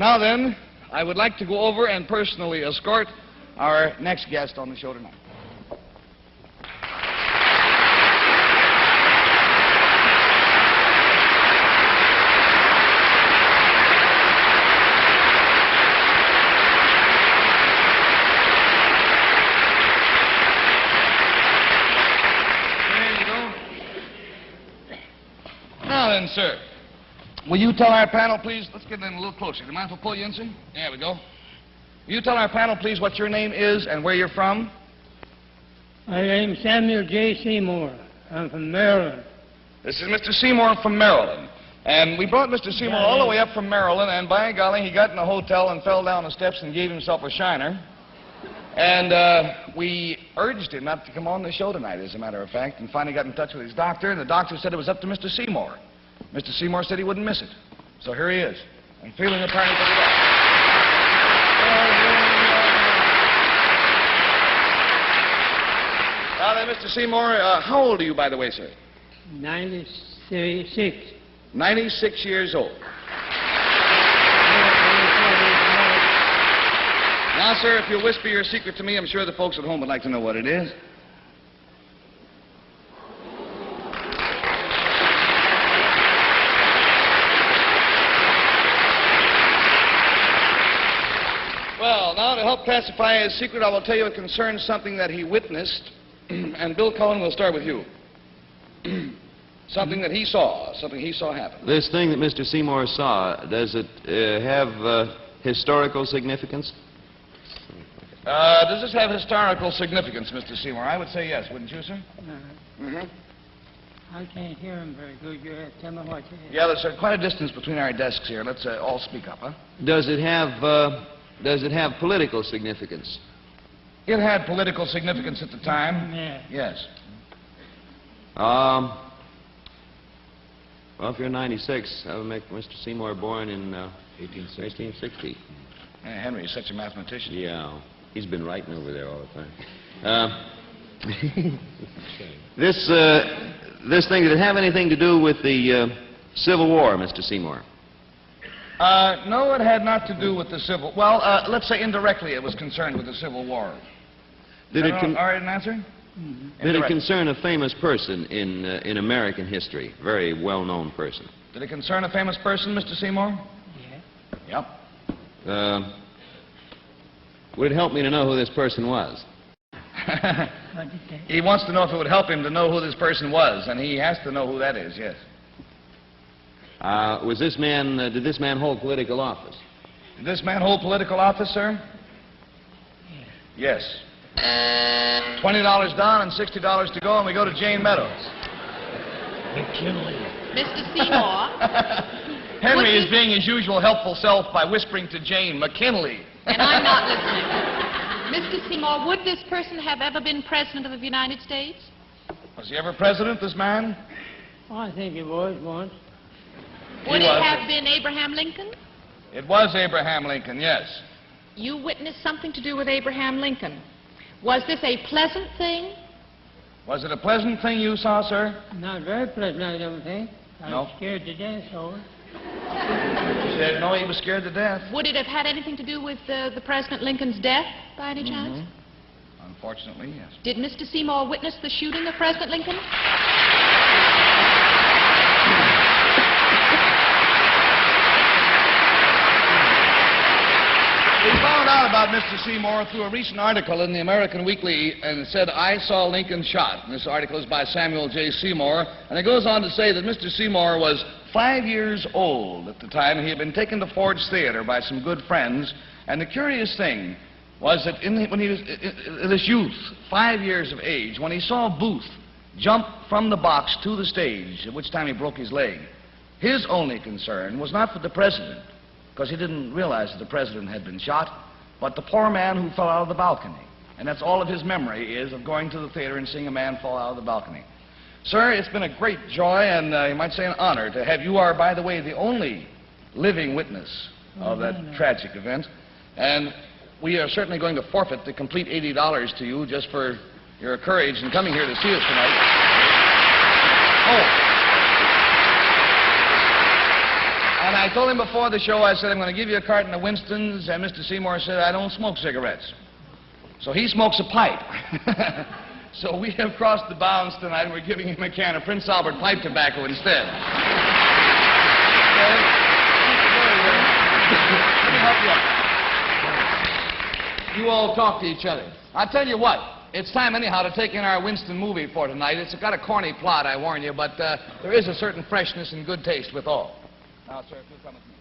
Now then, I would like to go over and personally escort our next guest on the show tonight. There you go. Now then, sir. Will you tell our panel, please? Let's get in a little closer. Do you mind if I pull you in, sir? There we go. Will you tell our panel, please, what your name is and where you're from? My name's Samuel J. Seymour. I'm from Maryland. This is Mr. Seymour from Maryland. And we brought Mr. Seymour all the way up from Maryland, and by golly, he got in a hotel and fell down the steps and gave himself a shiner. And we urged him not to come on the show tonight, as a matter of fact, and finally got in touch with his doctor, and the doctor said it was up to Mr. Seymour. Mr. Seymour said he wouldn't miss it. So here he is. I'm feeling apparently pretty well. Now then, Mr. Seymour, how old are you, by the way, sir? 96. 96 years old. Now, sir, if you'll whisper your secret to me, I'm sure the folks at home would like to know what it is. Well, now, to help classify his secret, I will tell you it concerns something that he witnessed. And Bill Cullen, we'll start with you. Something that he saw, something he saw happen. This thing that Mr. Seymour saw, does it have historical significance? Does this have historical significance, Mr. Seymour? I would say yes, wouldn't you, sir? I can't hear him very good. You have to tell me what you hear. Yeah, there's quite a distance between our desks here. Let's all speak up, huh? Does it have political significance? It had political significance at the time. Yeah. Yes. Well, if you're 96, that would make Mr. Seymour born in 1860. Henry is such a mathematician. Yeah. He's been writing over there all the time. This thing, did it have anything to do with the Civil War, Mr. Seymour? No, it had not to do with the Civil... Well, let's say indirectly it was concerned with the Civil War. Did it all right, an answer? Mm-hmm. Did it concern a famous person in American history? Very well-known person. Did it concern a famous person, Mr. Seymour? Yeah. Yep. Would it help me to know who this person was? What did you say? He wants to know if it would help him to know who this person was, and he has to know who that is, yes. Did this man hold political office? Did this man hold political office, sir? Yeah. Yes. $20 down and $60 to go, and we go to Jane Meadows. Mr. Seymour. Henry is being his usual helpful self by whispering to Jane, McKinley. And I'm not listening. Mr. Seymour, would this person have ever been President of the United States? Was he ever president, this man? Oh, I think it was once. Would He it was. have been Abraham Lincoln? It was Abraham Lincoln, yes. You witnessed something to do with Abraham Lincoln. Was this a pleasant thing? Was it a pleasant thing you saw, sir? Not very pleasant, I don't think. I was No. scared to death over it. He said, no, he was scared to death. Would it have had anything to do with the President Lincoln's death, by any chance? Unfortunately, yes. Did Mr. Seymour witness the shooting of President Lincoln? We found out about Mr. Seymour through a recent article in the American Weekly, and it said, I saw Lincoln shot. And this article is by Samuel J. Seymour, and it goes on to say that Mr. Seymour was 5 years old at the time. He had been taken to Ford's Theater by some good friends, and the curious thing was that when he was this youth, 5 years of age, when he saw Booth jump from the box to the stage, at which time he broke his leg, his only concern was not for the president, because he didn't realize that the president had been shot, but the poor man who fell out of the balcony. And that's all of his memory is of going to the theater and seeing a man fall out of the balcony. Sir, it's been a great joy and you might say an honor to have you are, by the way, the only living witness of that tragic event. And we are certainly going to forfeit the complete $80 to you just for your courage in coming here to see us tonight. Oh. And I I told him before the show, I said, I'm going to give you a carton of Winston's, and Mr. Seymour said, I don't smoke cigarettes. So he smokes a pipe. So we have crossed the bounds tonight, and we're giving him a can of Prince Albert pipe tobacco instead. Okay? Let me help you out. You all talk to each other. I'll tell you what. It's time, anyhow, to take in our Winston movie for tonight. It's got a corny plot, I warn you, but there is a certain freshness and good taste with all. Now, sir, if you'll come with me.